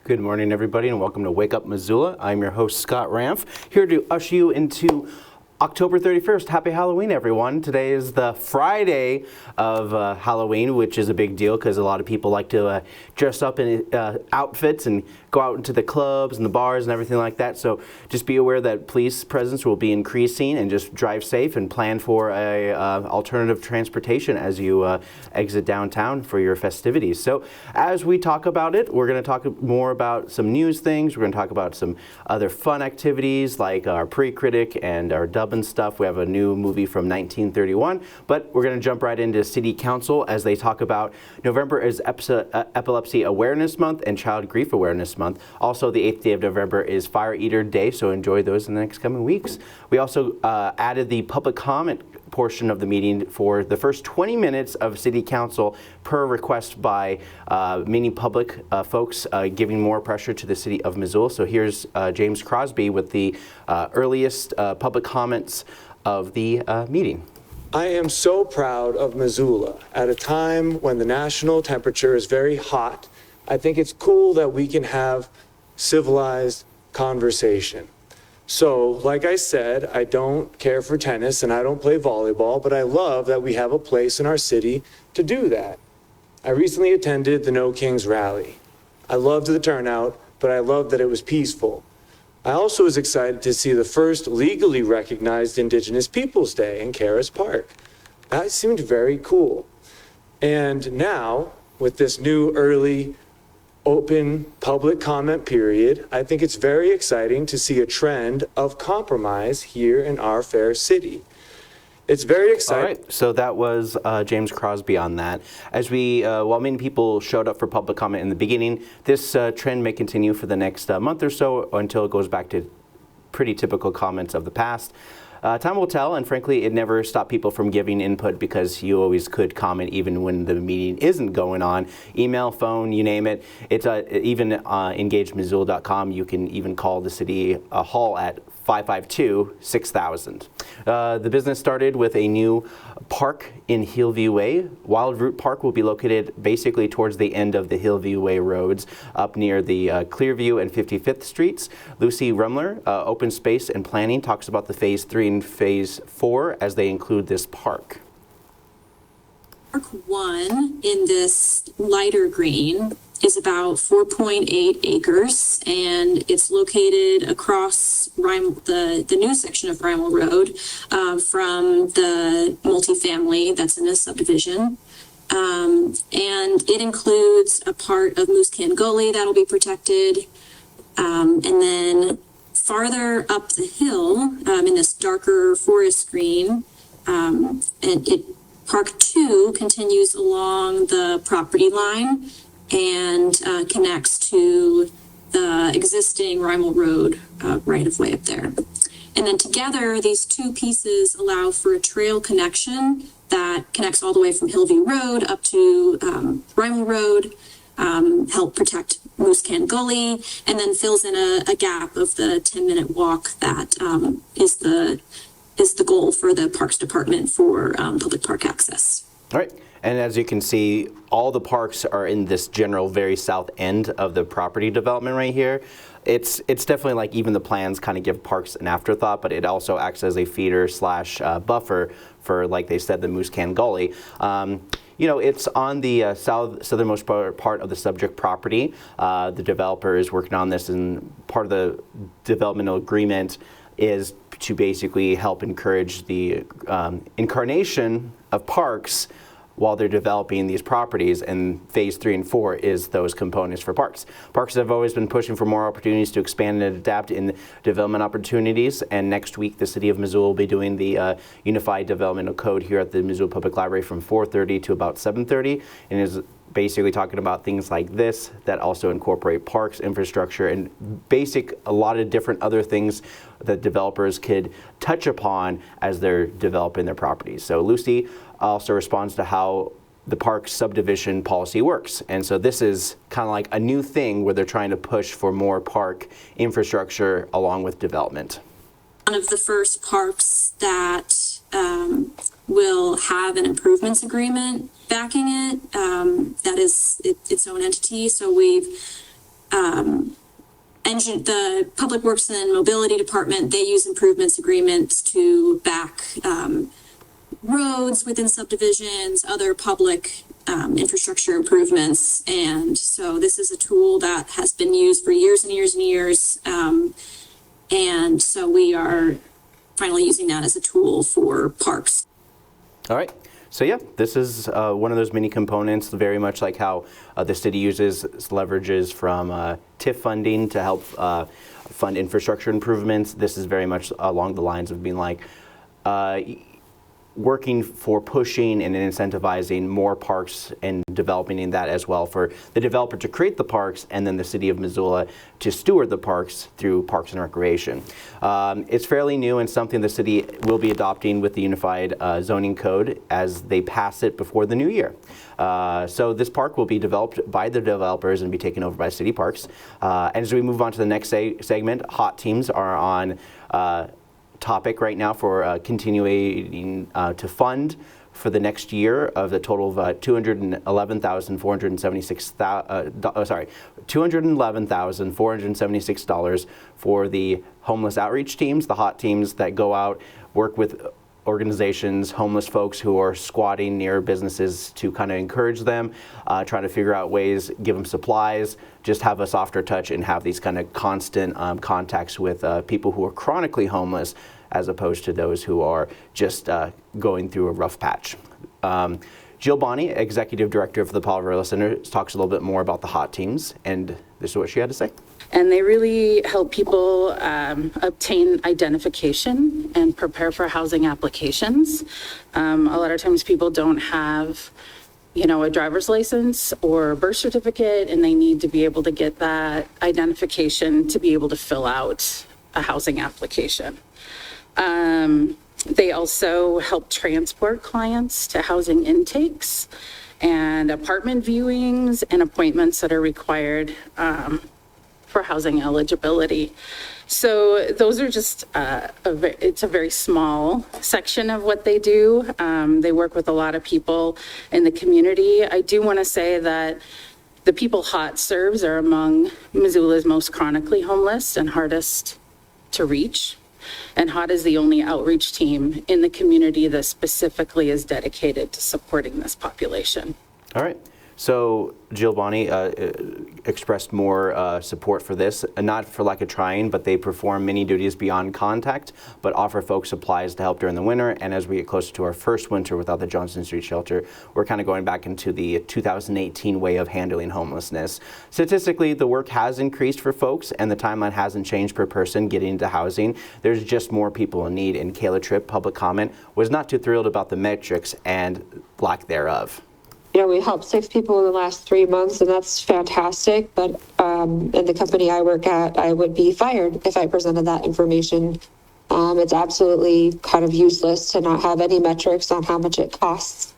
Good morning, everybody, and welcome to Wake Up Missoula. I'm your host, Scott Ramf, here to usher you into October 31st. Happy Halloween, everyone. Today is the Friday of Halloween, which is a big deal because a lot of people like to dress up in outfits and go out into the clubs and the bars and everything like that. So just be aware that police presence will be increasing, and just drive safe and plan for a alternative transportation as you exit downtown for your festivities. So as we talk about it, we're going to talk more about some news things. We're going to talk about some other fun activities like our pre-critic and our Dubbin Stuff. We have a new movie from 1931, but we're going to jump right into City Council as they talk about November is Epilepsy Awareness Month and Child Grief Awareness Month. Also, the 8th day of November is Fire Eater Day, so enjoy those in the next coming weeks. We also added the public comment portion of the meeting for the first 20 minutes of City Council per request by many public folks giving more pressure to the City of Missoula. So here's James Crosby with the earliest public comments of the meeting. I am so proud of Missoula. At a time when the national temperature is very hot, I think it's cool that we can have civilized conversation. So, like I said, I don't care for tennis and I don't play volleyball, but I love that we have a place in our city to do that. I recently attended the No Kings rally. I loved the turnout, but I loved that it was peaceful. I also was excited to see the first legally recognized Indigenous Peoples Day in Karas Park. That seemed very cool. And now, with this new early open public comment period, I think it's very exciting to see a trend of compromise here in our fair city. It's very exciting. All right, so that was James Crosby on that. As while many people showed up for public comment in the beginning, this trend may continue for the next month or so until it goes back to pretty typical comments of the past. Time will tell, and frankly, it never stopped people from giving input because you always could comment even when the meeting isn't going on. Email, phone, you name it. It's even engagemissoula.com. You can even call the city hall at 552-6000. The business started with a new park in Hillview Way. Wild Root Park will be located basically towards the end of the Hillview Way roads up near the Clearview and 55th Streets. Lucy Rumler, Open Space and Planning, talks about the Phase 3 and Phase 4 as they include this park. Park 1 in this lighter green is about 4.8 acres, and it's located across the new section of Rymel Road from the multifamily that's in this subdivision. And it includes a part of Moose Can Gully that'll be protected. And then farther up the hill in this darker forest green, Park 2 continues along the property line and connects to the existing Rymel Road right-of-way up there. And then together, these two pieces allow for a trail connection that connects all the way from Hillview Road up to Rymel Road, help protect Moose Can Gully, and then fills in a gap of the 10-minute walk that is the goal for the Parks Department for public park access. All right. And as you can see, all the parks are in this general very south end of the property development right here. It's definitely like even the plans kind of give parks an afterthought, but it also acts as a feeder slash buffer for, like they said, the Moose Can Gully. You know, it's on the southernmost part of the subject property. The developer is working on this, and part of the developmental agreement is to basically help encourage the incarnation of parks while they're developing these properties, and Phase 3 and 4 is those components for parks. Parks have always been pushing for more opportunities to expand and adapt in development opportunities, and next week the City of Missoula will be doing the Unified Developmental Code here at the Missoula Public Library from 4:30 to about 7:30, and is basically talking about things like this that also incorporate parks, infrastructure, and a lot of different other things that developers could touch upon as they're developing their properties. So Lucy also responds to how the park subdivision policy works. And so this is kind of like a new thing where they're trying to push for more park infrastructure along with development. One of the first parks that will have an improvements agreement backing it, that is its own entity. So we've the Public Works and Mobility Department, they use improvements agreements to back roads within subdivisions, other public infrastructure improvements. And so this is a tool that has been used for years and years and years. And so we are finally using that as a tool for parks. All right. So yeah, this is one of those mini components, very much like how the city uses leverages from TIF funding to help fund infrastructure improvements. This is very much along the lines of being like working for pushing and incentivizing more parks and developing that as well for the developer to create the parks and then the city of Missoula to steward the parks through Parks and Recreation. It's fairly new and something the city will be adopting with the Unified Zoning Code as they pass it before the new year. So this park will be developed by the developers and be taken over by city parks. And as we move on to the next segment, hot teams are on topic right now for continuing to fund for the next year of the total of $211,476 for the homeless outreach teams, the hot teams that go out, work with organizations, homeless folks who are squatting near businesses to kind of encourage them, trying to figure out ways, give them supplies, just have a softer touch and have these kind of constant contacts with people who are chronically homeless as opposed to those who are just going through a rough patch. Jill Bonney, Executive Director of the Paul Varela Center, talks a little bit more about the hot teams, and this is what she had to say. And they really help people obtain identification and prepare for housing applications. A lot of times people don't have, a driver's license or birth certificate, and they need to be able to get that identification to be able to fill out a housing application. They also help transport clients to housing intakes and apartment viewings and appointments that are required for housing eligibility. So those are just, it's a very small section of what they do. They work with a lot of people in the community. I do want to say that the people HOT serves are among Missoula's most chronically homeless and hardest to reach. And HOT is the only outreach team in the community that specifically is dedicated to supporting this population. All right. So Jill Bonney expressed more support for this, not for lack of trying, but they perform many duties beyond contact, but offer folks supplies to help during the winter. And as we get closer to our first winter without the Johnson Street shelter, we're kind of going back into the 2018 way of handling homelessness. Statistically, the work has increased for folks, and the timeline hasn't changed per person getting into housing. There's just more people in need, and Kayla Tripp, public comment, was not too thrilled about the metrics and lack thereof. We helped 6 people in the last 3 months, and that's fantastic. But in the company I work at, I would be fired if I presented that information. It's absolutely kind of useless to not have any metrics on how much it costs.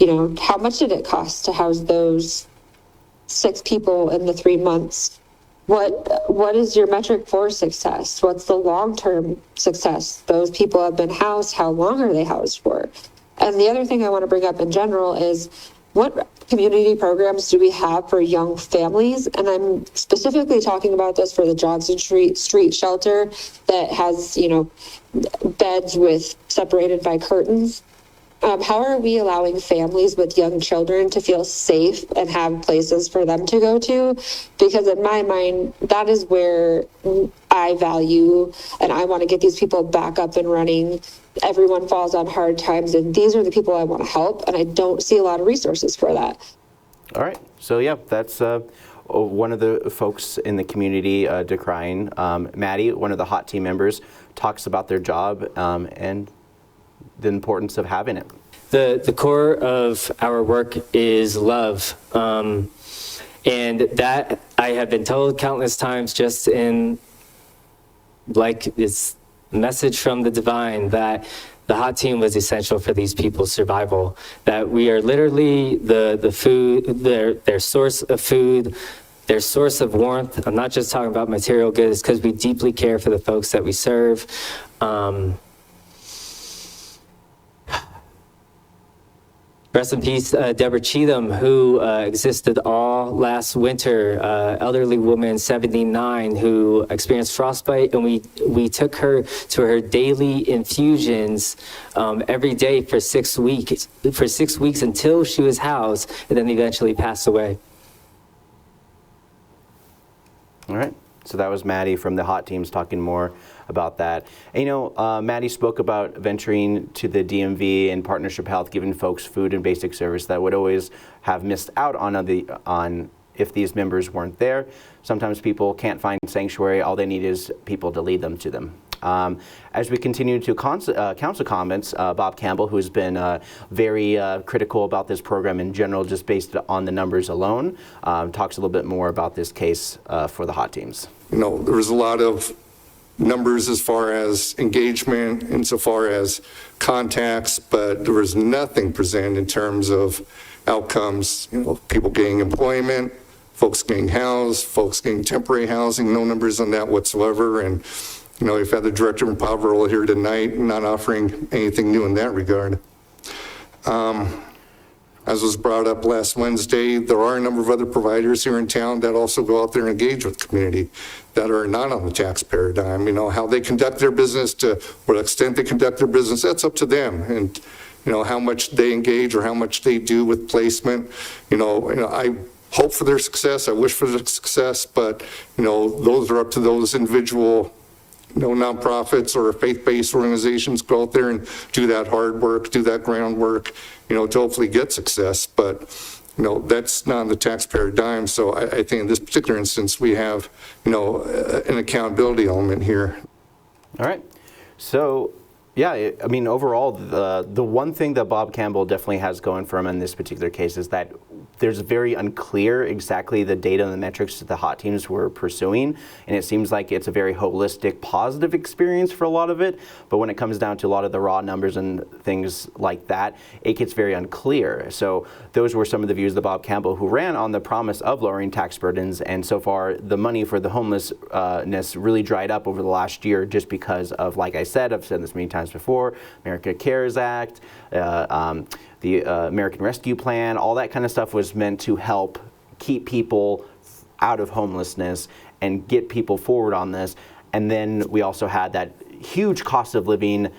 How much did it cost to house those 6 people in the 3 months? What is your metric for success? What's the long-term success? Those people have been housed. How long are they housed for? And the other thing I want to bring up in general is, what community programs do we have for young families? And I'm specifically talking about this for the Johnson Street shelter that has, beds with separated by curtains. How are we allowing families with young children to feel safe and have places for them to go to? Because in my mind, that is where I value, and I want to get these people back up and running. Everyone falls on hard times, and these are the people I want to help, and I don't see a lot of resources for that. All right. So, yeah, that's one of the folks in the community decrying. Maddie, one of the hot team members, talks about their job and the importance of having it. The core of our work is love. And that I have been told countless times, just in like this message from the divine, that the hot team was essential for these people's survival. That we are literally the food, their source of food, their source of warmth. I'm not just talking about material goods, because we deeply care for the folks that we serve. Rest in peace, Deborah Cheatham, who existed all last winter, elderly woman, 79, who experienced frostbite, and we took her to her daily infusions every day for 6 weeks, until she was housed, and then eventually passed away. All right. So that was Maddie from the Hot Teams talking more about that. And, Maddie spoke about venturing to the DMV and Partnership Health, giving folks food and basic service that would always have missed out on if these members weren't there. Sometimes people can't find sanctuary. All they need is people to lead them to them. As we continue to council comments, Bob Campbell, who's been very critical about this program in general, just based on the numbers alone, talks a little bit more about this case for the Hot Teams. There was a lot of numbers as far as engagement, insofar as contacts, but there was nothing presented in terms of outcomes, people getting employment, folks getting housed, folks getting temporary housing, no numbers on that whatsoever. And we've had the director of Poverty here tonight, not offering anything new in that regard. As was brought up last Wednesday, there are a number of other providers here in town that also go out there and engage with the community that are not on the tax paradigm. How they conduct their business, to what extent they conduct their business, that's up to them. And, how much they engage or how much they do with placement. I hope for their success. I wish for their success, but, those are up to those individual nonprofits or faith-based organizations go out there and do that hard work, do that groundwork, to hopefully get success. But, that's not on the taxpayer dime. So I think in this particular instance, we have, an accountability element here. All right. So, yeah, overall, the one thing that Bob Campbell definitely has going for him in this particular case is that there's very unclear exactly the data and the metrics that the Hot Teams were pursuing, and it seems like it's a very holistic, positive experience for a lot of it, but when it comes down to a lot of the raw numbers and things like that, it gets very unclear. So those were some of the views of Bob Campbell, who ran on the promise of lowering tax burdens, and so far the money for the homelessness really dried up over the last year just because of, like I said, I've said this many times before, America Cares Act, the American Rescue Plan, all that kind of stuff was meant to help keep people out of homelessness and get people forward on this. And then we also had that huge cost of living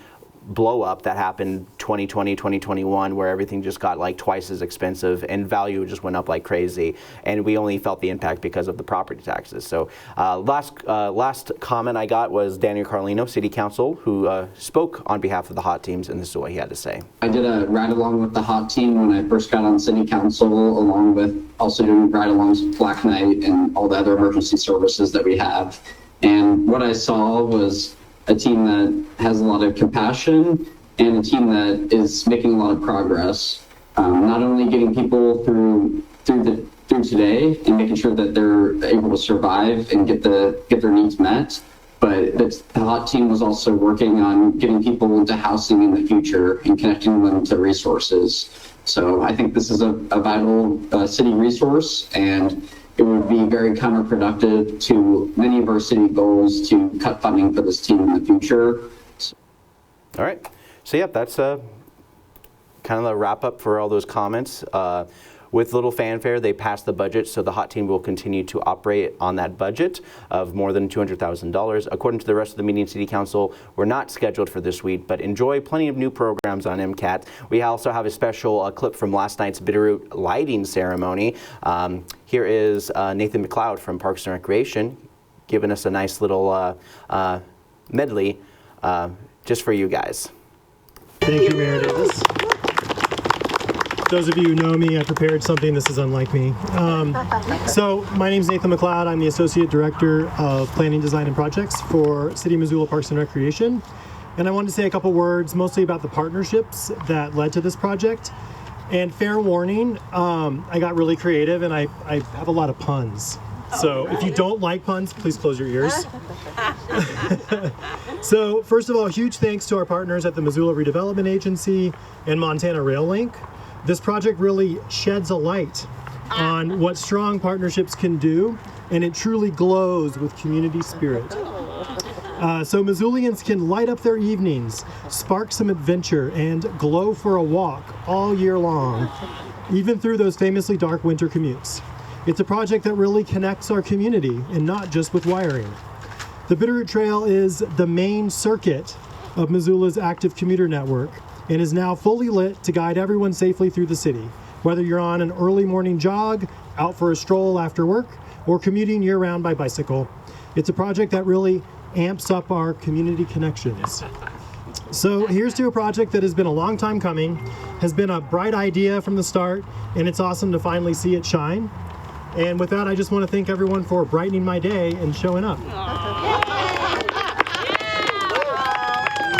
blow up that happened 2020, 2021, where everything just got like twice as expensive and value just went up like crazy. And we only felt the impact because of the property taxes. So last comment I got was Daniel Carlino, City Council, who spoke on behalf of the Hot Teams, and this is what he had to say. I did a ride along with the Hot Team when I first got on City Council, along with also doing ride alongs with Black Knight and all the other emergency services that we have. And what I saw was a team that has a lot of compassion and a team that is making a lot of progress. Not only getting people through today and making sure that they're able to survive and get their needs met, but the Hot Team was also working on getting people into housing in the future and connecting them to resources. So I think this is a vital city resource, and it would be very counterproductive to many of our city goals to cut funding for this team in the future. All right. So, yeah, that's kind of the wrap up for all those comments. With little fanfare, they passed the budget, so the Hot Team will continue to operate on that budget of more than $200,000. According to the rest of the meeting, City Council, we're not scheduled for this week, but enjoy plenty of new programs on MCAT. We also have a special clip from last night's Bitterroot lighting ceremony. Here is Nathan McLeod from Parks and Recreation giving us a nice little medley just for you guys. Thank you, Mayor Davis. Those of you who know me, I prepared something. This is unlike me. So my name is Nathan McLeod. I'm the Associate Director of Planning, Design, and Projects for City of Missoula Parks and Recreation. And I wanted to say a couple words mostly about the partnerships that led to this project. And fair warning, I got really creative and I have a lot of puns. So if you don't like puns, please close your ears. So first of all, huge thanks to our partners at the Missoula Redevelopment Agency and Montana Rail Link. This project really sheds a light on what strong partnerships can do, and it truly glows with community spirit. So Missoulians can light up their evenings, spark some adventure, and glow for a walk all year long, even through those famously dark winter commutes. It's a project that really connects our community, and not just with wiring. The Bitterroot Trail is the main circuit of Missoula's active commuter network and is now fully lit to guide everyone safely through the city, whether you're on an early morning jog, out for a stroll after work, or commuting year-round by bicycle. It's a project that really amps up our community connections. So here's to a project that has been a long time coming, has been a bright idea from the start, and it's awesome to finally see it shine. And with that, I just want to thank everyone for brightening my day and showing up.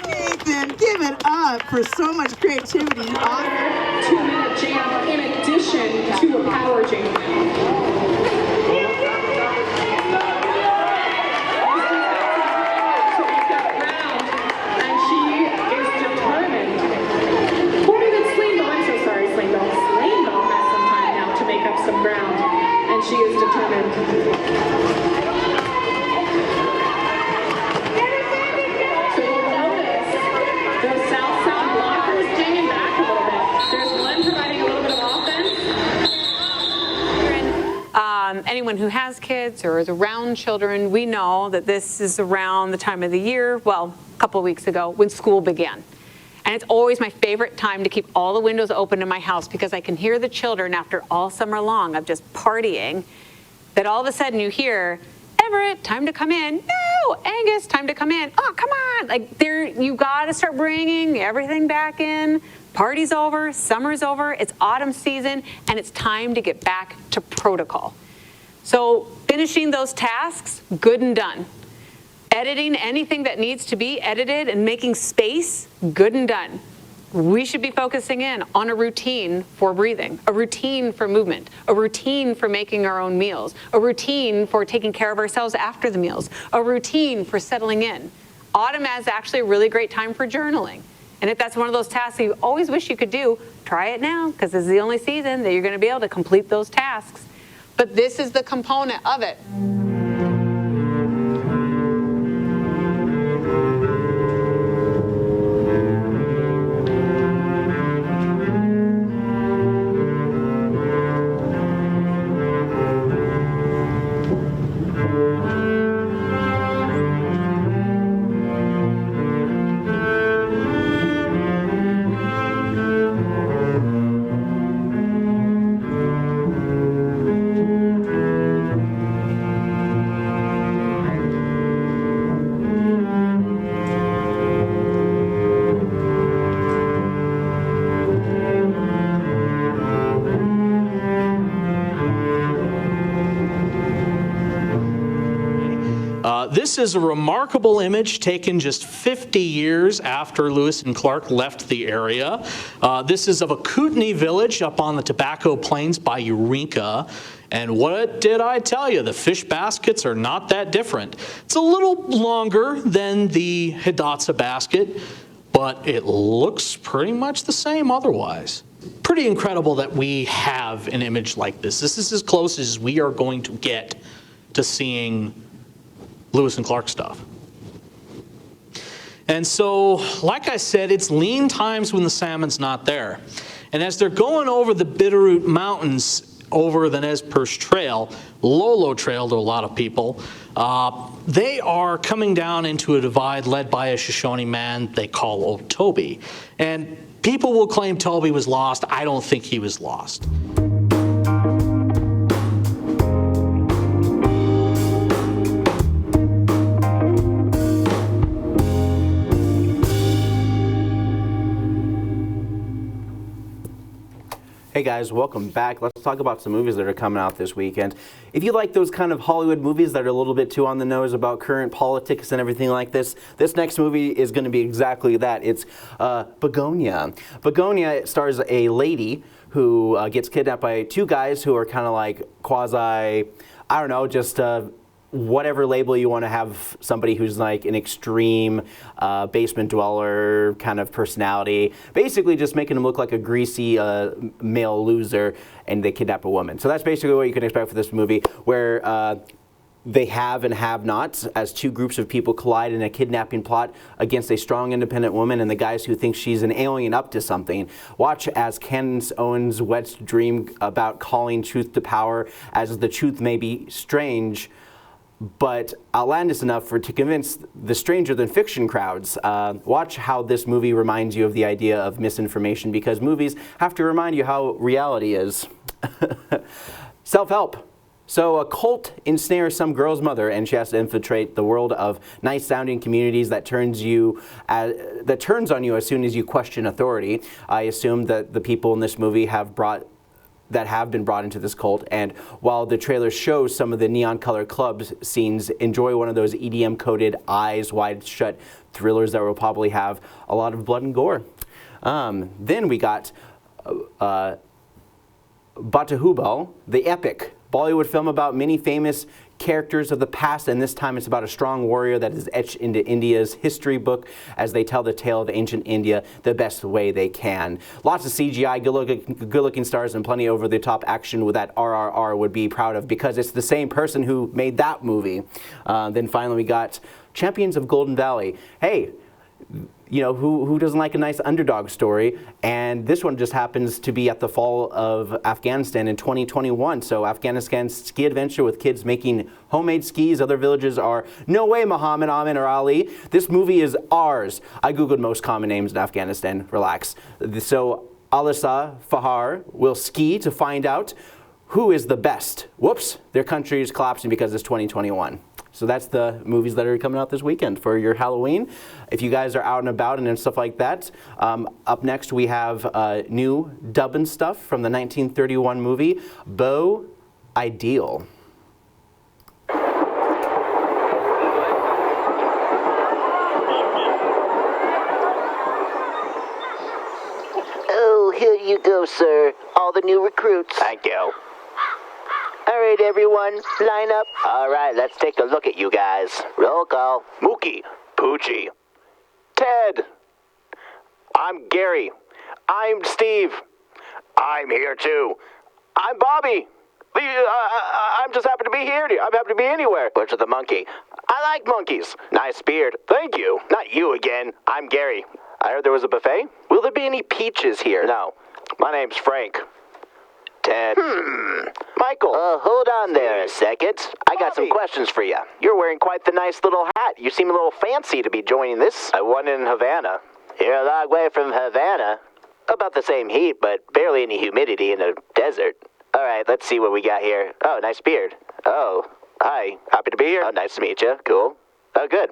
Nathan, give it up for so much creativity. 2-minute jam in addition to a power jam. Some ground, and she is determined. So you'll notice those south-south blockers hanging back a little bit. There's one providing a little bit of offense. Anyone who has kids or is around children, we know that this is around the time of the year, well, a couple of weeks ago, when school began. And it's always my favorite time to keep all the windows open in my house because I can hear the children after all summer long of just partying, that all of a sudden you hear, Everett, time to come in. No, Angus, time to come in. Oh, come on. Like, you got to start bringing everything back in. Party's over, summer's over, it's autumn season, and it's time to get back to protocol. So finishing those tasks, good and done. Editing anything that needs to be edited and making space, good and done. We should be focusing in on a routine for breathing, a routine for movement, a routine for making our own meals, a routine for taking care of ourselves after the meals, a routine for settling in. Autumn is actually a really great time for journaling. And if that's one of those tasks you always wish you could do, try it now, because this is the only season that you're going to be able to complete those tasks. But this is the component of it. This is a remarkable image taken just 50 years after Lewis and Clark left the area. This is of a Kootenai village up on the Tobacco Plains by Eureka. And what did I tell you? The fish baskets are not that different. It's a little longer than the Hidatsa basket, but it looks pretty much the same otherwise. Pretty incredible that we have an image like this. This is as close as we are going to get to seeing Lewis and Clark stuff. And so, like I said, it's lean times when the salmon's not there. And as they're going over the Bitterroot Mountains over the Nez Perce Trail, Lolo Trail to a lot of people, they are coming down into a divide led by a Shoshone man they call Old Toby. And people will claim Toby was lost. I don't think he was lost. Hey guys, welcome back. Let's talk about some movies that are coming out this weekend. If you like those kind of Hollywood movies that are a little bit too on the nose about current politics and everything like this next movie is going to be exactly that. It's Begonia. Begonia stars a lady who gets kidnapped by two guys who are kind of like quasi I don't know, just whatever label you want to have somebody who's like an extreme basement dweller kind of personality, basically just making them look like a greasy male loser, and they kidnap a woman. So that's basically what you can expect for this movie, where they have and have nots as two groups of people collide in a kidnapping plot against a strong independent woman and the guys who think she's an alien up to something. Watch as Candace Owens' wet dream about calling truth to power, as the truth may be strange, but outlandish enough to convince the stranger than fiction crowds. Watch how this movie reminds you of the idea of misinformation, because movies have to remind you how reality is. Self-help. So a cult ensnares some girl's mother, and she has to infiltrate the world of nice-sounding communities that turns on you as soon as you question authority. I assume that the people in this movie have been brought into this cult, and while the trailer shows some of the neon-colored clubs scenes, enjoy one of those EDM-coded, eyes wide shut thrillers that will probably have a lot of blood and gore. Then we got Batahubal, the epic Bollywood film about many famous characters of the past, and this time it's about a strong warrior that is etched into India's history book as they tell the tale of ancient India the best way they can. Lots of CGI, good-looking stars, and plenty over-the-top action with that RRR would be proud of, because it's the same person who made that movie. Then finally we got Champions of Golden Valley. Hey, you know, who doesn't like a nice underdog story? And this one just happens to be at the fall of Afghanistan in 2021. So Afghanistan's ski adventure with kids making homemade skis. Other villages are, no way, Muhammad, Amin, or Ali. This movie is ours. I Googled most common names in Afghanistan. Relax. So Alisa Fahar will ski to find out who is the best. Whoops, their country is collapsing because it's 2021. So that's the movies that are coming out this weekend for your Halloween. If you guys are out and about and stuff like that, up next we have new Dubbin Stuff from the 1931 movie, Beau Ideal. Oh, here you go, sir. All the new recruits. Thank you. All right, everyone, line up. All right, let's take a look at you guys. Roll call. Mookie. Poochie. Ted. I'm Gary. I'm Steve. I'm here, too. I'm Bobby. I'm just happen to be here. I happen to be anywhere. Where's the monkey? I like monkeys. Nice beard. Thank you. Not you again. I'm Gary. I heard there was a buffet. Will there be any peaches here? No. My name's Frank. Ted. Michael. Hold on there a second. I got some questions for you. You're wearing quite the nice little hat. You seem a little fancy to be joining this. I won in Havana. You're a long way from Havana. About the same heat, but barely any humidity in a desert. All right, let's see what we got here. Oh, nice beard. Oh, hi. Happy to be here. Oh, nice to meet you. Cool. Oh, good.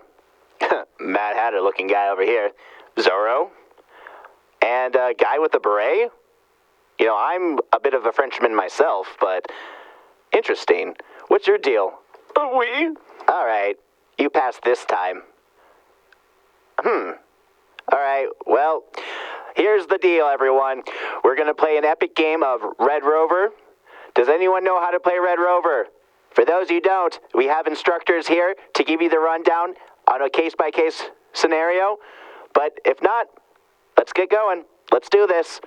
Mad Hatter looking guy over here. Zorro. And a guy with a beret. You know, I'm a bit of a Frenchman myself, but interesting. What's your deal? Oui. All right. You passed this time. All right. Well, here's the deal, everyone. We're going to play an epic game of Red Rover. Does anyone know how to play Red Rover? For those who don't, we have instructors here to give you the rundown on a case-by-case scenario. But if not, let's get going. Let's do this.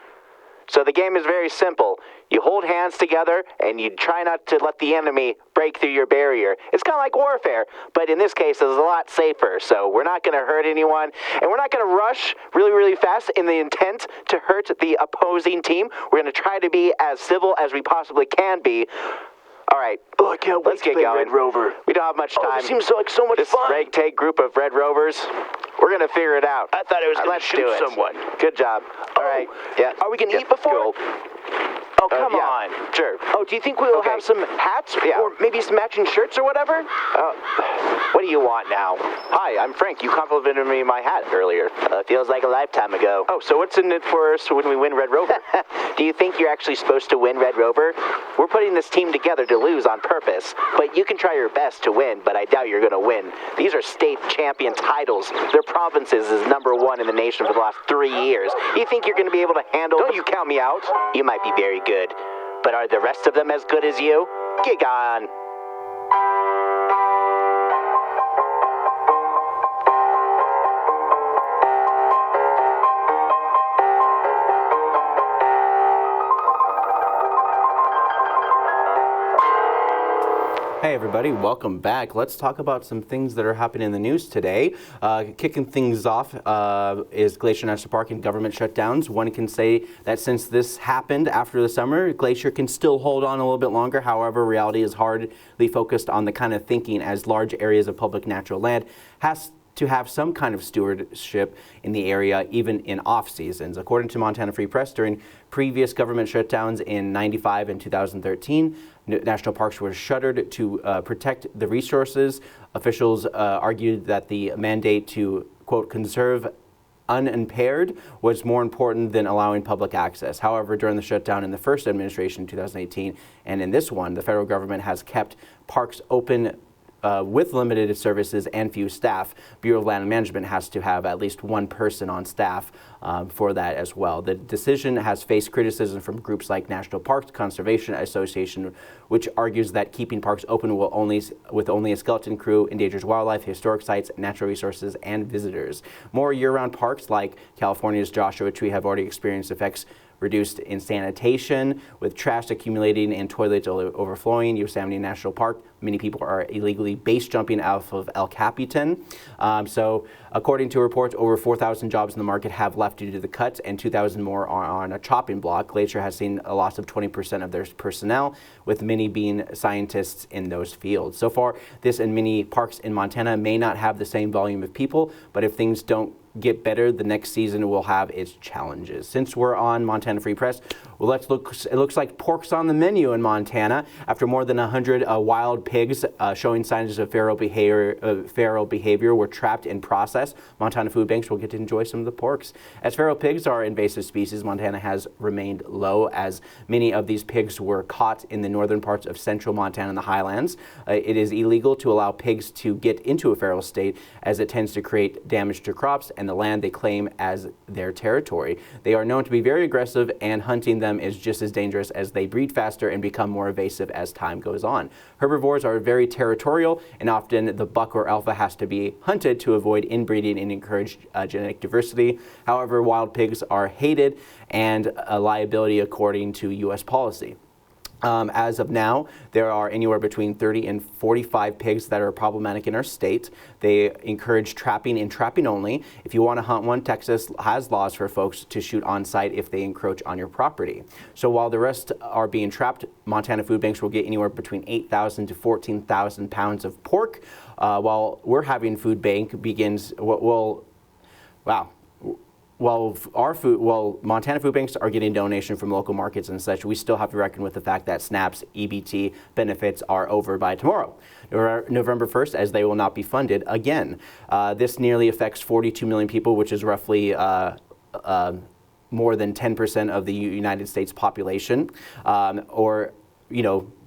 So the game is very simple. You hold hands together and you try not to let the enemy break through your barrier. It's kind of like warfare, but in this case it's a lot safer. So we're not going to hurt anyone, and we're not going to rush really, really fast in the intent to hurt the opposing team. We're going to try to be as civil as we possibly can be. All right. Oh, I can't wait. Let's get going. Red Rover. We don't have much time. This seems like so much fun. This ragtag group of Red Rovers, we're going to figure it out. I thought I was going to shoot someone. Good job. All right. Yeah. Are we going to eat before? Cool. Oh, come on. Sure. Oh, do you think we'll have some hats? Yeah. Or maybe some matching shirts or whatever? What do you want now? Hi, I'm Frank. You complimented me my hat earlier. Feels like a lifetime ago. Oh, so what's in it for us when we win Red Rover? Do you think you're actually supposed to win Red Rover? We're putting this team together to lose on purpose, but you can try your best to win, but I doubt you're going to win. These are state champion titles. Their provinces is #1 in the nation for the last 3 years. You think you're going to be able to handle... Don't you count me out. You might be very good, but are the rest of them as good as you? Gig on. everybody. Welcome back. Let's talk about some things that are happening in the news today. Kicking things off is Glacier National Park and government shutdowns. One can say that since this happened after the summer, Glacier can still hold on a little bit longer. However, reality is hardly focused on the kind of thinking as large areas of public natural land has to have some kind of stewardship in the area, even in off seasons. According to Montana Free Press, during previous government shutdowns in 95 and 2013, national parks were shuttered to protect the resources. Officials argued that the mandate to, quote, conserve unimpaired was more important than allowing public access. However, during the shutdown in the first administration in 2018 and in this one, the federal government has kept parks open with limited services and few staff. Bureau of Land Management has to have at least one person on staff for that as well. The decision has faced criticism from groups like National Parks Conservation Association, which argues that keeping parks open with only a skeleton crew endangers wildlife, historic sites, natural resources, and visitors. More year-round parks like California's Joshua Tree have already experienced effects reduced in sanitation, with trash accumulating and toilets overflowing. Yosemite National Park, many people are illegally base jumping off of El Capitan. So according to reports, over 4,000 jobs in the market have left due to the cuts, and 2,000 more are on a chopping block. Glacier has seen a loss of 20% of their personnel, with many being scientists in those fields. So far, this and many parks in Montana may not have the same volume of people, but if things don't get better, the next season will have its challenges. Since we're on Montana Free Press, well, it looks like pork's on the menu in Montana after more than 100 wild pigs showing signs of feral behavior were trapped and processed. Montana food banks will get to enjoy some of the porks. As feral pigs are invasive species, Montana has remained low as many of these pigs were caught in the northern parts of central Montana and the highlands. It is illegal to allow pigs to get into a feral state as it tends to create damage to crops and the land they claim as their territory. They are known to be very aggressive, and hunting them is just as dangerous as they breed faster and become more evasive as time goes on. Herbivores are very territorial, and often the buck or alpha has to be hunted to avoid inbreeding and encourage genetic diversity. However, wild pigs are hated and a liability according to U.S. policy. As of now, there are anywhere between 30 and 45 pigs that are problematic in our state. They encourage trapping and trapping only. If you want to hunt one, Texas has laws for folks to shoot on site if they encroach on your property. So while the rest are being trapped, Montana food banks will get anywhere between 8,000 to 14,000 pounds of pork. While we're having food bank begins, While Montana food banks are getting donation from local markets and such, we still have to reckon with the fact that SNAP's EBT benefits are over by tomorrow, November 1st, as they will not be funded again. This nearly affects 42 million people, which is roughly more than 10% of the United States population,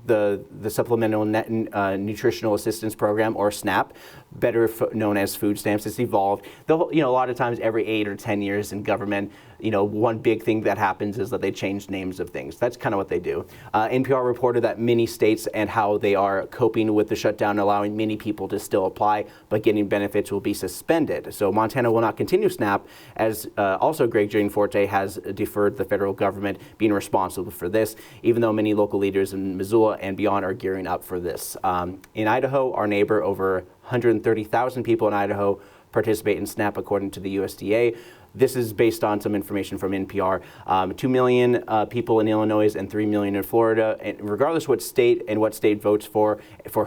the Supplemental Nutritional Assistance Program, or SNAP, better known as food stamps. It's evolved. A lot of times every 8 or 10 years in government, one big thing that happens is that they change names of things. That's kind of what they do. NPR reported that many states and how they are coping with the shutdown, allowing many people to still apply, but getting benefits will be suspended. So Montana will not continue SNAP, as also Greg Gianforte has deferred the federal government being responsible for this, even though many local leaders in Missoula and beyond are gearing up for this. In Idaho, our neighbor, over 130,000 people in Idaho participate in SNAP, according to the USDA. This is based on some information from NPR. 2 million people in Illinois and 3 million in Florida. And regardless what state votes for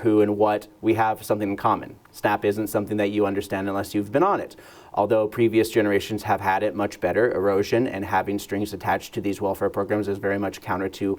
who and what, we have something in common. SNAP isn't something that you understand unless you've been on it. Although previous generations have had it much better, erosion and having strings attached to these welfare programs is very much counter to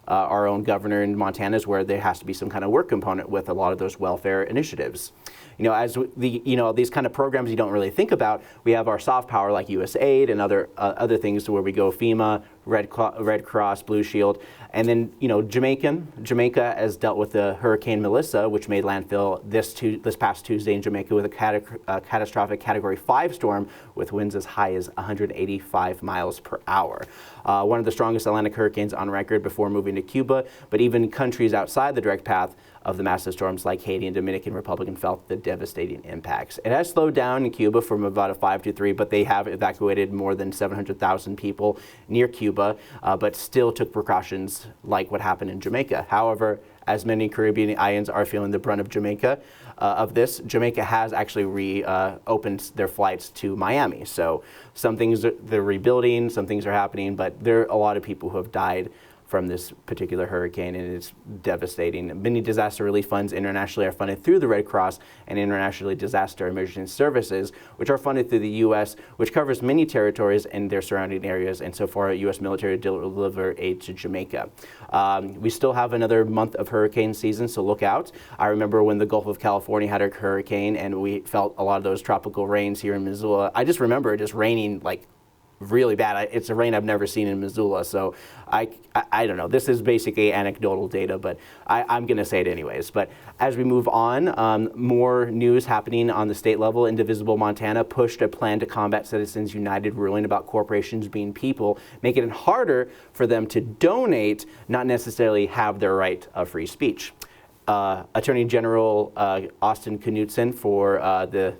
our own governor in Montana, is where there has to be some kind of work component with a lot of those welfare initiatives. As these kind of programs you don't really think about, we have our soft power like USAID and other things where we go FEMA, Red Cross, Blue Shield, and then Jamaica has dealt with the Hurricane Melissa, which made landfill this past Tuesday in Jamaica with a catastrophic Category 5 storm with winds as high as 185 miles per hour. One of the strongest Atlantic hurricanes on record before moving to Cuba, but even countries outside the direct path of the massive storms like Haiti and Dominican Republic felt the devastating impacts. It has slowed down in Cuba from about a 5 to 3, but they have evacuated more than 700,000 people near Cuba, but still took precautions like what happened in Jamaica. However, as many Caribbean islands are feeling the brunt of Jamaica has actually reopened their flights to Miami. So some things they're rebuilding, some things are happening, but there are a lot of people who have died from this particular hurricane, and it's devastating. Many disaster relief funds internationally are funded through the Red Cross and internationally disaster emergency services, which are funded through the U.S., which covers many territories and their surrounding areas, and so far U.S. military deliver aid to Jamaica. We still have another month of hurricane season, so look out. I remember when the Gulf of California had a hurricane and we felt a lot of those tropical rains here in Missoula. I just remember it just raining like really bad. It's a rain I've never seen in Missoula, so I don't know. This is basically anecdotal data, but I'm going to say it anyways. But as we move on, more news happening on the state level. Indivisible Montana pushed a plan to combat Citizens United ruling about corporations being people, making it harder for them to donate, not necessarily have their right of free speech. Attorney General Austin Knudsen for the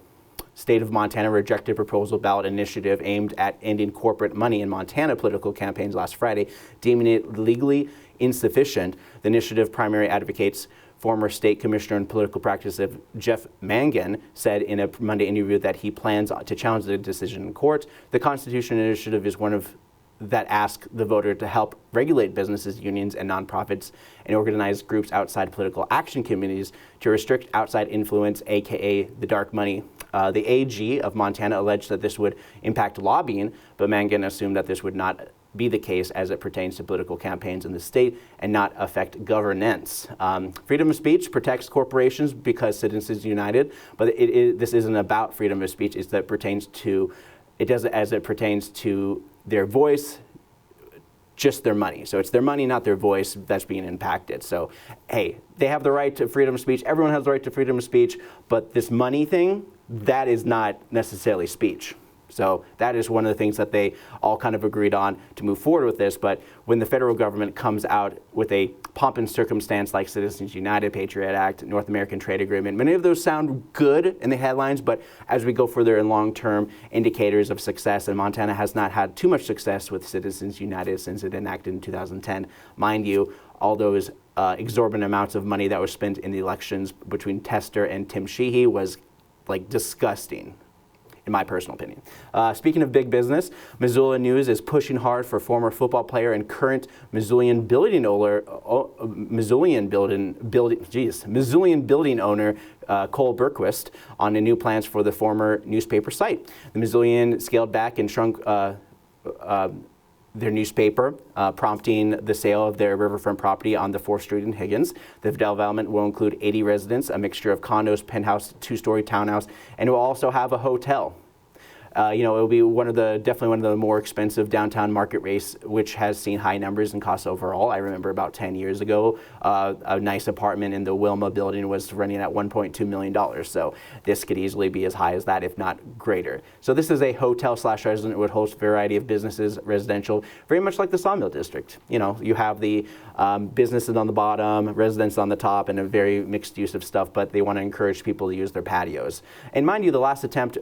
State of Montana rejected proposal ballot initiative aimed at ending corporate money in Montana political campaigns last Friday, deeming it legally insufficient. The initiative primary advocates former state commissioner in political practice of Jeff Mangan said in a Monday interview that he plans to challenge the decision in court. The Constitution Initiative is one of that ask the voter to help regulate businesses, unions, and nonprofits and organized groups outside political action committees to restrict outside influence, aka the dark money. The AG of Montana alleged that this would impact lobbying, but Mangan assumed that this would not be the case as it pertains to political campaigns in the state and not affect governance. Freedom of speech protects corporations because Citizens United, but this isn't about freedom of speech. It pertains to their voice, just their money. So it's their money, not their voice, that's being impacted. So, hey, they have the right to freedom of speech. Everyone has the right to freedom of speech, but this money thing, that is not necessarily speech. So that is one of the things that they all kind of agreed on to move forward with this. But when the federal government comes out with a pomp and circumstance like Citizens United, Patriot Act, North American Trade Agreement, many of those sound good in the headlines, but as we go further in long-term indicators of success, and Montana has not had too much success with Citizens United since it enacted in 2010. Mind you, all those exorbitant amounts of money that was spent in the elections between Tester and Tim Sheehy was like disgusting, in my personal opinion. Speaking of big business, Missoula News is pushing hard for former football player and current Missoulian building owner, Cole Berquist on the new plans for the former newspaper site. The Missoulian scaled back and shrunk their newspaper, prompting the sale of their riverfront property on the 4th Street in Higgins. The development will include 80 residents, a mixture of condos, penthouse, two-story townhouse, and it will also have a hotel. It will be definitely one of the more expensive downtown market race, which has seen high numbers in costs overall. I remember about 10 years ago, a nice apartment in the Wilma building was running at $1.2 million. So this could easily be as high as that, if not greater. So this is a hotel/resident. It would host a variety of businesses, residential, very much like the Sawmill District. You have the businesses on the bottom, residents on the top, and a very mixed use of stuff, but they want to encourage people to use their patios. And mind you, the last attempt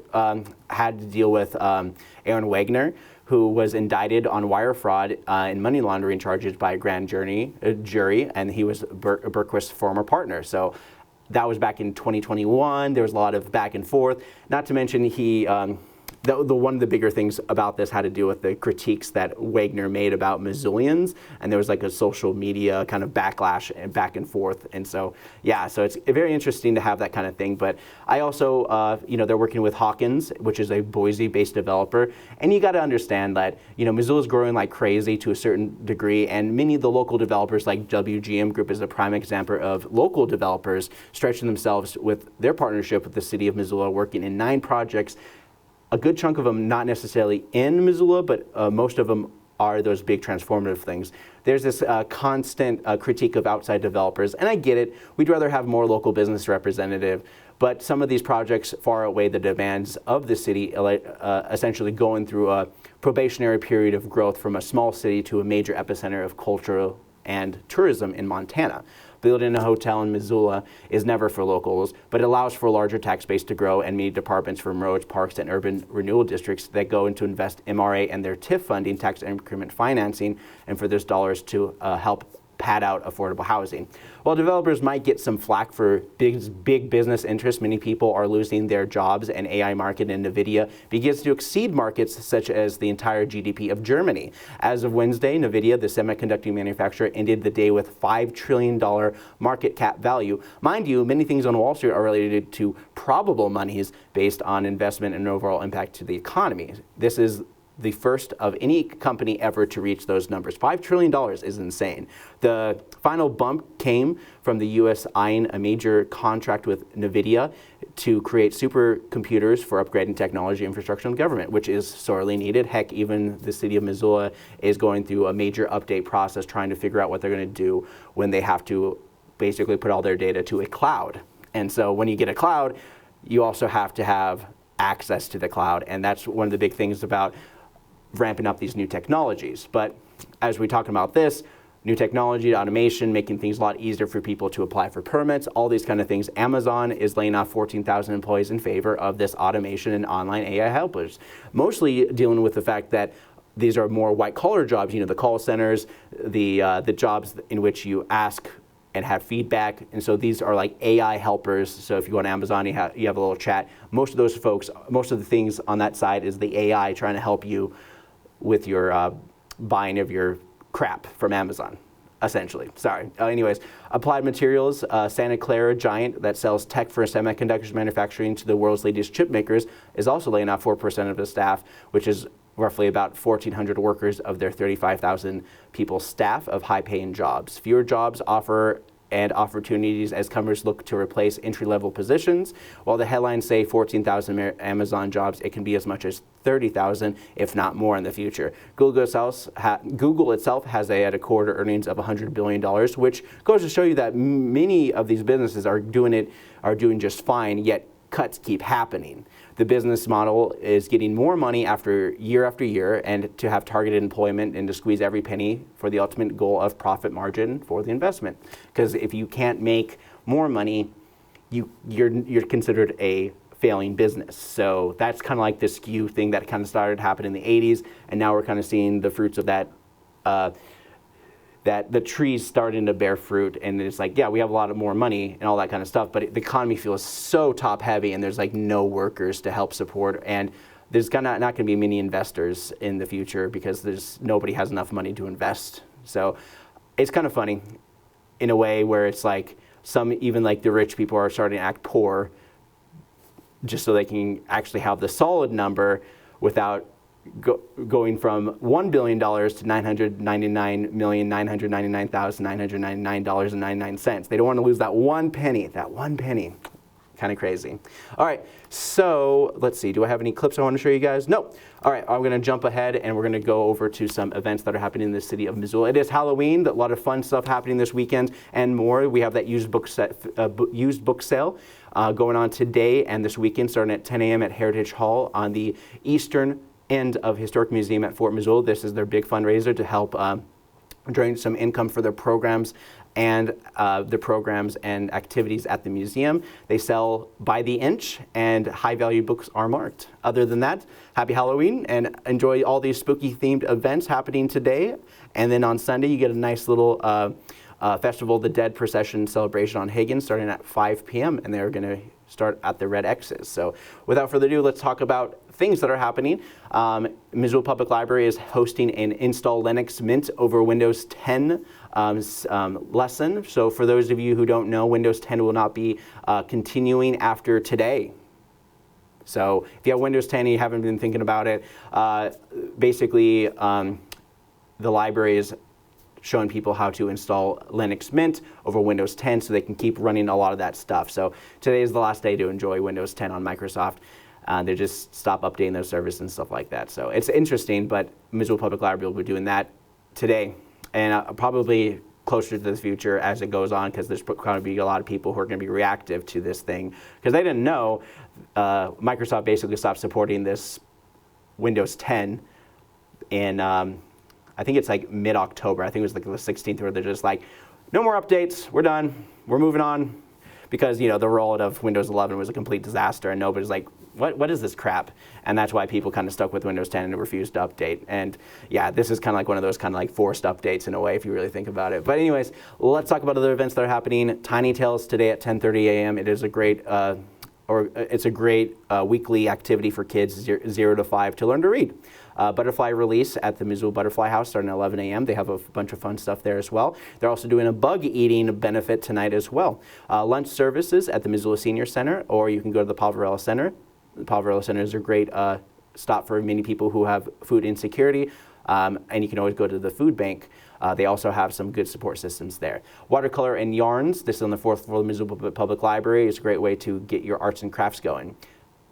had to deal with Aaron Wagner, who was indicted on wire fraud and money laundering charges by a grand jury, and he was Berquist's former partner. So that was back in 2021. There was a lot of back and forth. Not to mention one of the bigger things about this had to do with the critiques that Wagner made about Missoulians, and there was like a social media kind of backlash and back and forth. And so, so it's very interesting to have that kind of thing. But I also, they're working with Hawkins, which is a Boise-based developer, and you got to understand that, Missoula's growing like crazy to a certain degree, and many of the local developers, like WGM Group is a prime example of local developers stretching themselves with their partnership with the city of Missoula, working in 9 projects. A good chunk of them not necessarily in Missoula, but most of them are those big transformative things. There's this constant critique of outside developers, and I get it. We'd rather have more local business representative, but some of these projects far outweigh the demands of the city, essentially going through a probationary period of growth from a small city to a major epicenter of culture and tourism in Montana. Building a hotel in Missoula is never for locals, but it allows for a larger tax base to grow, and many departments from roads, parks, and urban renewal districts that go into invest MRA and their TIF funding, tax increment financing, and for those dollars to help pad out affordable housing. While developers might get some flack for big business interests, many people are losing their jobs, and AI market in NVIDIA begins to exceed markets such as the entire GDP of Germany. As of Wednesday, NVIDIA, the semiconductor manufacturer, ended the day with $5 trillion market cap value. Mind you, many things on Wall Street are related to probable monies based on investment and overall impact to the economy. This is the first of any company ever to reach those numbers. $5 trillion is insane. The final bump came from the U.S. eyeing a major contract with NVIDIA to create supercomputers for upgrading technology infrastructure in the government, which is sorely needed. Heck, even the city of Missoula is going through a major update process trying to figure out what they're going to do when they have to basically put all their data to a cloud. And so when you get a cloud, you also have to have access to the cloud. And that's one of the big things about ramping up these new technologies. But as we're talking about this, new technology, automation, making things a lot easier for people to apply for permits, all these kind of things. Amazon is laying off 14,000 employees in favor of this automation and online AI helpers, mostly dealing with the fact that these are more white-collar jobs, the call centers, the jobs in which you ask and have feedback. And so these are like AI helpers. So if you go on Amazon, you have a little chat. Most of those folks, most of the things on that side is the AI trying to help you with your buying of your crap from Amazon, essentially. Sorry. Anyways, Applied Materials, Santa Clara giant that sells tech for semiconductors manufacturing to the world's latest chip makers, is also laying off 4% of the staff, which is roughly about 1,400 workers of their 35,000 people staff of high-paying jobs. Fewer jobs offer and opportunities as companies look to replace entry-level positions. While the headlines say 14,000 Amazon jobs, it can be as much as 30,000, if not more, in the future. Google itself has at a quarter earnings of $100 billion, which goes to show you that many of these businesses are doing just fine, yet cuts keep happening. The business model is getting more money after year, and to have targeted employment and to squeeze every penny for the ultimate goal of profit margin for the investment. Because if you can't make more money, you're considered a failing business. So that's kind of like this skew thing that kind of started happening in the 80s, and now we're kind of seeing the fruits of that. That the trees starting to bear fruit, and it's like, yeah, we have a lot of more money and all that kind of stuff, but the economy feels so top heavy, and there's like no workers to help support, and there's not going to be many investors in the future because nobody has enough money to invest. So it's kind of funny in a way where it's like even like the rich people are starting to act poor just so they can actually have the solid number without going from $1 billion to $999,999,999.99. They don't want to lose that one penny. Kind of crazy. All right, so let's see. Do I have any clips I want to show you guys? No. All right, I'm going to jump ahead, and we're going to go over to some events that are happening in the city of Missoula. It is Halloween. A lot of fun stuff happening this weekend and more. We have that used book sale going on today and this weekend, starting at 10 a.m. at Heritage Hall on the eastern end of Historic Museum at Fort Missoula. This is their big fundraiser to help generate some income for their programs and activities at the museum. They sell by the inch, and high-value books are marked. Other than that, happy Halloween, and enjoy all these spooky-themed events happening today. And then on Sunday, you get a nice little Festival of the Dead procession celebration on Higgins starting at 5 p.m., and they're going to start at the red X's. So without further ado, let's talk about things that are happening. Missoula Public Library is hosting an Install Linux Mint over Windows 10 lesson. So for those of you who don't know, Windows 10 will not be continuing after today. So if you have Windows 10 and you haven't been thinking about it, basically the library is showing people how to install Linux Mint over Windows 10 so they can keep running a lot of that stuff. So today is the last day to enjoy Windows 10 on Microsoft. They just stop updating their service and stuff like that. So it's interesting, but Missoula Public Library will be doing that today, and probably closer to the future as it goes on, because there's going to be a lot of people who are going to be reactive to this thing, because they didn't know Microsoft basically stopped supporting this Windows 10 in I think it's like mid-October. I think it was like the 16th, where they're just like, no more updates, we're done, we're moving on. Because the rollout of Windows 11 was a complete disaster, and nobody's like, what is this crap? And that's why people kind of stuck with Windows 10 and refused to update. And yeah, this is kind of like one of those kind of like forced updates in a way, if you really think about it. But anyways, let's talk about other events that are happening. Tiny Tales today at 10:30 a.m. It is a great, it's a great weekly activity for kids 0 to 5 to learn to read. Butterfly release at the Missoula Butterfly House starting at 11 a.m. They have a bunch of fun stuff there as well. They're also doing a bug eating benefit tonight as well. Lunch services at the Missoula Senior Center, or you can go to the Poverello Center. The Poverello Center is a great stop for many people who have food insecurity, and you can always go to the food bank. They also have some good support systems there. Watercolor and yarns. This is on the 4th floor of the Missoula Public Library. It's a great way to get your arts and crafts going.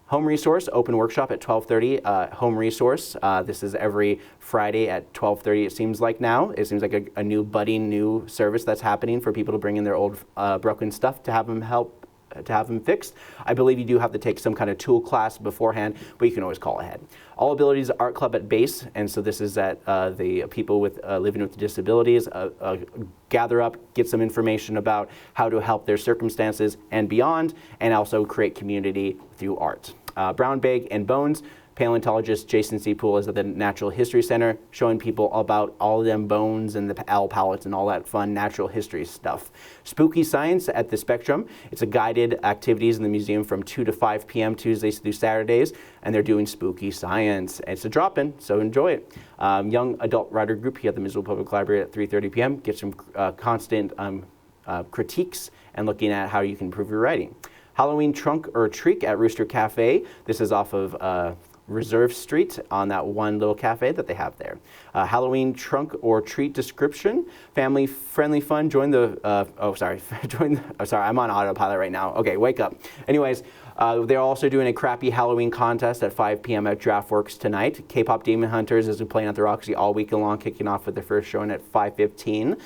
Home Resource, open workshop at 12:30. Home Resource, this is every Friday at 12:30, it seems like now. It seems like a new budding new service that's happening for people to bring in their old broken stuff to have them fixed. I believe you do have to take some kind of tool class beforehand, but you can always call ahead. All Abilities Art Club at Base, and so this is at the people with living with disabilities gather up, get some information about how to help their circumstances and beyond, and also create community through art. Brown Bag and Bones, paleontologist Jason C. Poole is at the Natural History Center, showing people about all of them bones and the owl palettes and all that fun natural history stuff. Spooky Science at the Spectrum. It's a guided activities in the museum from 2 to 5 p.m. Tuesdays through Saturdays, and they're doing spooky science. It's a drop-in, so enjoy it. Young Adult Writer Group here at the Missoula Public Library at 3:30 p.m. Get some constant critiques and looking at how you can improve your writing. Halloween Trunk or Treat at Rooster Cafe. This is off of Reserve Street on that one little cafe that they have there. Halloween Trunk or Treat description, family friendly fun. Join the, sorry, I'm on autopilot right now. Okay, wake up. Anyways, they're also doing a crappy Halloween contest at 5 p.m. at DraftWorks tonight. K-Pop Demon Hunters is playing at the Roxy all week long, kicking off with their first showing at 5:15.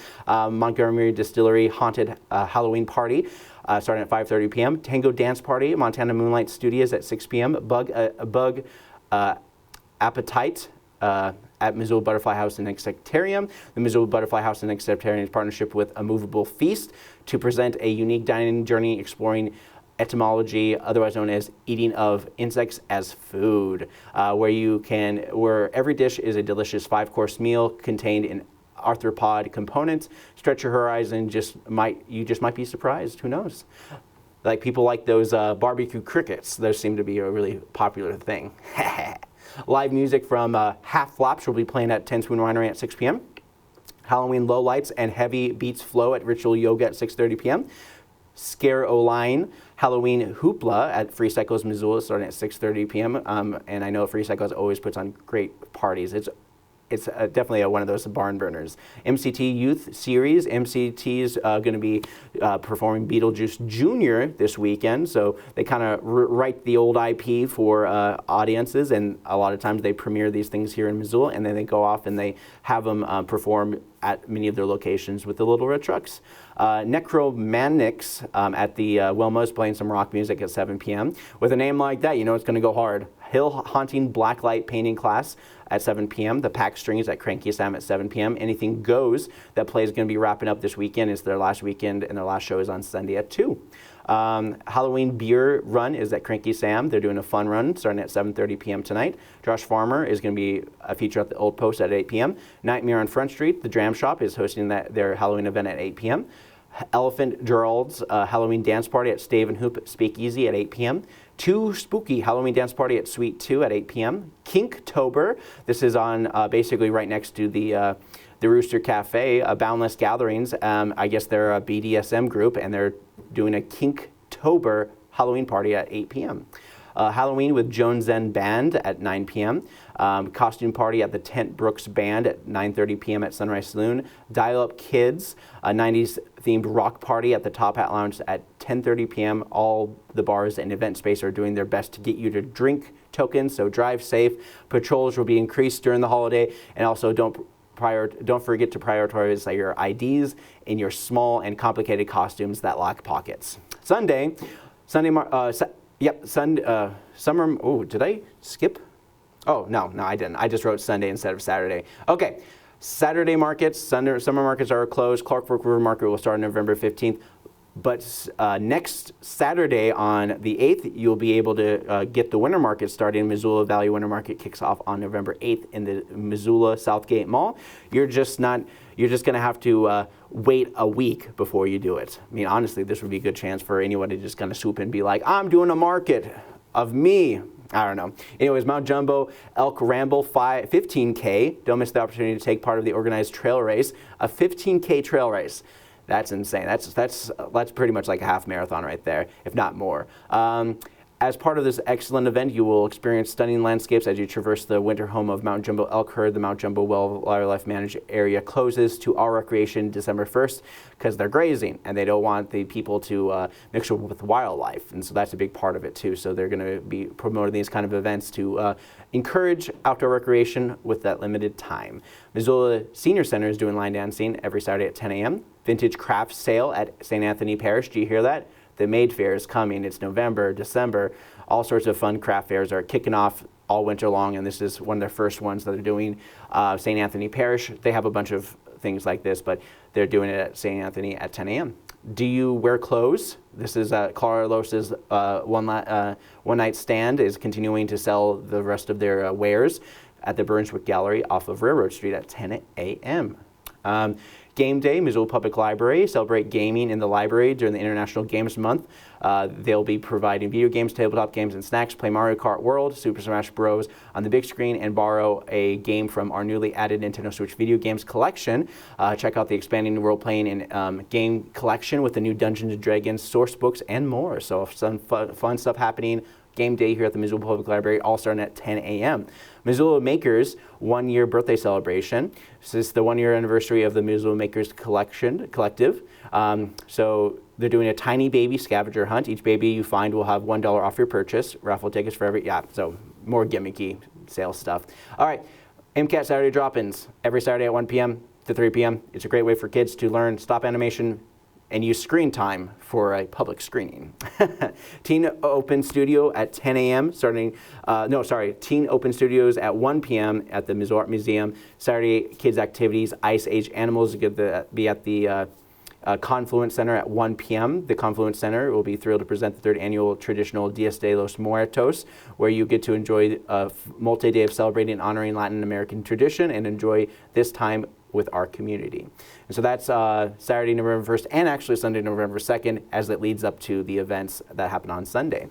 Montgomery Distillery Haunted Halloween Party. Starting at 5:30 p.m. Tango Dance Party, Montana Moonlight Studios at 6 p.m. Bug Appetite at Missoula Butterfly House and Insectarium. The Missoula Butterfly House and Insectarium is partnership with A Movable Feast to present a unique dining journey exploring etymology, otherwise known as eating of insects as food, where every dish is a delicious 5-course meal contained in arthropod components. Stretch your horizon, you just might be surprised. Who knows? Like people like those barbecue crickets. Those seem to be a really popular thing. Live music from Half Flaps will be playing at 10 Spoon Winery at 6 p.m. Halloween Lowlights and Heavy Beats Flow at Ritual Yoga at 6:30 p.m. Scare O-Line Halloween Hoopla at Free Cycles Missoula starting at 6:30 p.m. And I know Free Cycles always puts on great parties. It's definitely one of those barn burners. MCT Youth Series. MCT's going to be performing Beetlejuice Jr. this weekend. So they kind of write the old IP for audiences, and a lot of times they premiere these things here in Missoula, and then they go off and they have them perform at many of their locations with the Little Red Trucks. Necromanics at the Wilma's playing some rock music at 7 p.m. With a name like that, you know it's going to go hard. Hill Haunting Blacklight Painting Class at 7 p.m. The Pack Strings at Cranky Sam at 7 p.m. Anything Goes that play is going to be wrapping up this weekend. It's their last weekend, and their last show is on Sunday at 2. Halloween Beer Run is at Cranky Sam. They're doing a fun run starting at 7:30 p.m. tonight. Josh Farmer is going to be a feature at the Old Post at 8 p.m. Nightmare on Front Street, the Dram Shop, is hosting their Halloween event at 8 p.m. Elephant Gerald's Halloween Dance Party at Stave and Hoop Speakeasy at 8 p.m. Too Spooky Halloween Dance Party at Suite 2 at 8 p.m. Kinktober, this is on basically right next to the Rooster Cafe, Boundless Gatherings. I guess they're a BDSM group, and they're doing a Kinktober Halloween party at 8 p.m. Halloween with Joan Zen Band at 9 p.m. Costume party at the Tent Brooks Band at 9:30 p.m. at Sunrise Saloon. Dial Up Kids, a 90s themed rock party at the Top Hat Lounge at 10:30 p.m. All the bars and event space are doing their best to get you to drink tokens, so drive safe. Patrols will be increased during the holiday, and also don't forget to prioritize your IDs in your small and complicated costumes that lack pockets. Sunday, summer. Oh, did I skip? Oh, no, I didn't. I just wrote Sunday instead of Saturday. Okay, Saturday markets, summer markets are closed. Clark Fork River Market will start on November 15th. But next Saturday on the 8th, you'll be able to get the winter market started. Missoula Valley Winter Market kicks off on November 8th in the Missoula Southgate Mall. You're just going to have to wait a week before you do it. I mean, honestly, this would be a good chance for anyone to just kind of swoop in and be like, I'm doing a market of me. I don't know. Anyways, Mount Jumbo Elk Ramble 15K. Don't miss the opportunity to take part of the organized trail race, a 15K trail race. That's insane. That's pretty much like a half marathon right there, if not more. As part of this excellent event, you will experience stunning landscapes as you traverse the winter home of Mount Jumbo Elk Herd. The Mount Jumbo Wildlife Managed area closes to all recreation December 1st because they're grazing and they don't want the people to mix with wildlife. And so that's a big part of it too. So they're going to be promoting these kind of events to encourage outdoor recreation with that limited time. Missoula Senior Center is doing line dancing every Saturday at 10 a.m. Vintage craft sale at St. Anthony Parish. Do you hear that? The Maid Fair is coming. It's November, December. All sorts of fun craft fairs are kicking off all winter long, and this is one of their first ones that they're doing. St. Anthony Parish, they have a bunch of things like this, but they're doing it at St. Anthony at 10 a.m. Do you wear clothes? This is Carlos's one night stand is continuing to sell the rest of their wares at the Burnswick Gallery off of Railroad Street at 10 a.m. Game Day, Missoula Public Library, celebrate gaming in the library during the International Games Month. They'll be providing video games, tabletop games, and snacks. Play Mario Kart World, Super Smash Bros. On the big screen, and borrow a game from our newly added Nintendo Switch video games collection. Check out the expanding role-playing and game collection with the new Dungeons & Dragons source books and more. So some fun stuff happening. Game Day here at the Missoula Public Library, all starting at 10 a.m. Missoula Makers 1-year birthday celebration. This is the 1-year anniversary of the Missoula Makers Collective. So they're doing a tiny baby scavenger hunt. Each baby you find will have $1 off your purchase. Raffle tickets for every, so more gimmicky sales stuff. All right, MCAT Saturday drop-ins every Saturday at 1 p.m. to 3 p.m. It's a great way for kids to learn stop animation and use screen time for a public screening. Teen Open Studio at 10 a.m. Teen Open Studios at 1 p.m. at the Missoula Art Museum. Saturday Kids Activities, Ice Age Animals will be at the Confluence Center at 1 p.m. The Confluence Center will be thrilled to present the 3rd annual traditional Dias de los Muertos, where you get to enjoy a multi-day of celebrating and honoring Latin American tradition and enjoy this time with our community. And so that's Saturday, November 1st, and actually Sunday, November 2nd, as it leads up to the events that happen on Sunday.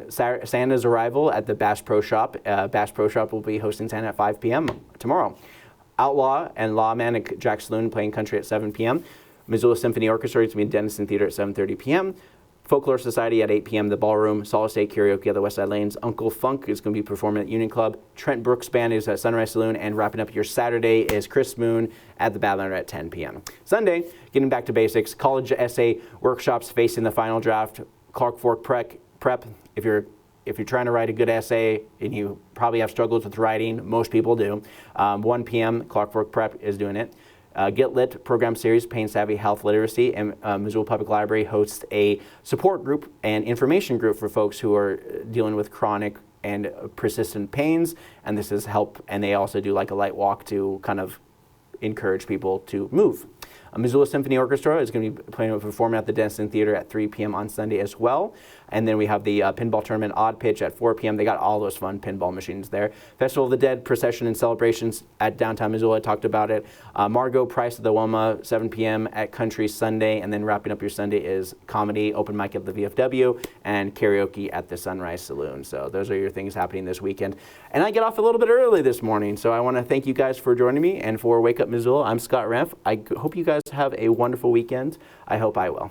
Santa's arrival at the Bass Pro Shop. Bass Pro Shop will be hosting Santa at 5 p.m. tomorrow. Outlaw and Lawman at Jack Saloon playing country at 7 p.m. Missoula Symphony Orchestra is going to be in Denison Theater at 7:30 p.m. Folklore Society at 8 p.m. The Ballroom. Solid State Karaoke at the West Side Lanes. Uncle Funk is going to be performing at Union Club. Trent Brooks Band is at Sunrise Saloon. And wrapping up your Saturday is Chris Moon at the Badlander at 10 p.m. Sunday, getting back to basics, college essay workshops facing the final draft. Clark Fork Prep. If you're trying to write a good essay and you probably have struggles with writing, most people do, 1 p.m. Clark Fork Prep is doing it. Get Lit program series, Pain Savvy Health Literacy, and Missoula Public Library hosts a support group and information group for folks who are dealing with chronic and persistent pains, and this is help, and they also do like a light walk to kind of encourage people to move. Missoula Symphony Orchestra is going to be performing at the Denison Theater at 3 p.m. on Sunday as well. And then we have the pinball tournament Odd Pitch at 4 p.m. They got all those fun pinball machines there. Festival of the Dead procession and celebrations at downtown Missoula. I talked about it. Margot Price at the Wilma, 7 p.m. at Country Sunday. And then wrapping up your Sunday is comedy, open mic at the VFW, and karaoke at the Sunrise Saloon. So those are your things happening this weekend. And I get off a little bit early this morning. So I want to thank you guys for joining me. And for Wake Up Missoula, I'm Scott Ramf. I hope you guys have a wonderful weekend. I hope I will.